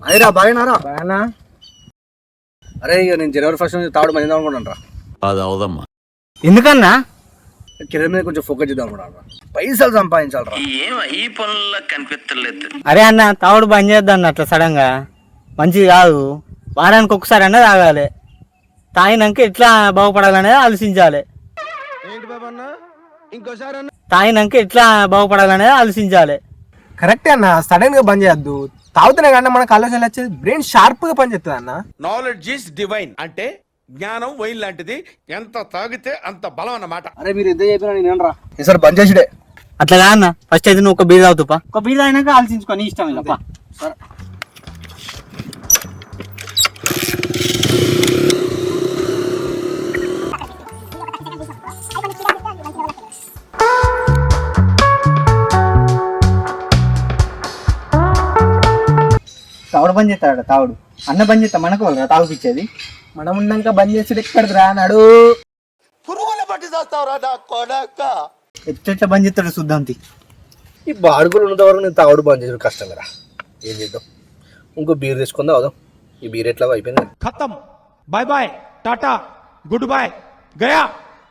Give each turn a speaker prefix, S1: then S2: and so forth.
S1: అదేరా బాగానారా
S2: బాగా.
S1: అరే ఇక నేను జనవరి 1 నుంచి తాగుడు మంది అనుకుంటాను రా.
S3: అది అవదమ్మా.
S2: ఎందుకన్నా?
S1: కెరీర్ మీద కొంచెం ఫోకస్ చేద్దాం అనుకుంటాను. పైసలు సంపాదించాలరా.
S4: ఈ పనుల్లో కనిపించలేదు.
S2: అరే అన్న తాగుడు బంద్ చేద్దాం అట్లా సడన్గా మంచిది కాదు. వారానికి ఒకసారి అన్నది తాగాలి. తాగినాక ఎట్లా బాగుపడాలనేది ఆలోచించాలి. తాగినాక ఎట్లా బాగుపడాలనేది ఆలోచించాలి.
S5: కరెక్టే అన్న, సడన్ గా బంద్ చేయొద్దు. తాగుతున్నాయి కానీ మనకు ఆలోచన వచ్చేది బ్రెయిన్ షార్ప్ గా పనిచేస్తుంది అన్న.
S6: నాలెడ్జ్ ఈస్ డివైన్ అంటే జ్ఞానం వైన్ లాంటిది, ఎంత తాగితే అంత బలం అన్నమాట.
S1: అరే మీరు ఇద్దరు చెప్పినా నేను రా ఈసారి బంద్ చేసిడే.
S2: అట్లా కాదన్న, ఫస్ట్ అయితే నువ్వు ఒక బీర్ తాగుతుపా. ఒక బీర్ తాగినాక ఆలోచించుకో, నీ ఇష్టం. ఇలా
S1: సరే
S2: తాగుడు బంద్ చేస్తాడు. తాగుడు అన్న బంద్ చేస్తా, మనకు వాళ్ళు తాగుపిచ్చేది.
S5: మనం ఉన్నాక బంద్ చేసి ఎక్కడికి రానాడు.
S2: ఎట్లా బంద్ చేస్తాడు చూద్దాం.
S1: ఈ బాడుగులు ఉన్నంత వరకు నేను తాగుడు బంద్ చేసిన కష్టం కదా. ఏం చేద్దాం, ఇంకో బీర్ తీసుకుందాం. అవుదాం, ఈ బీర్ ఎట్లా అయిపోయింది.
S6: ఖతం, bye bye, tata, good bye, Gaya.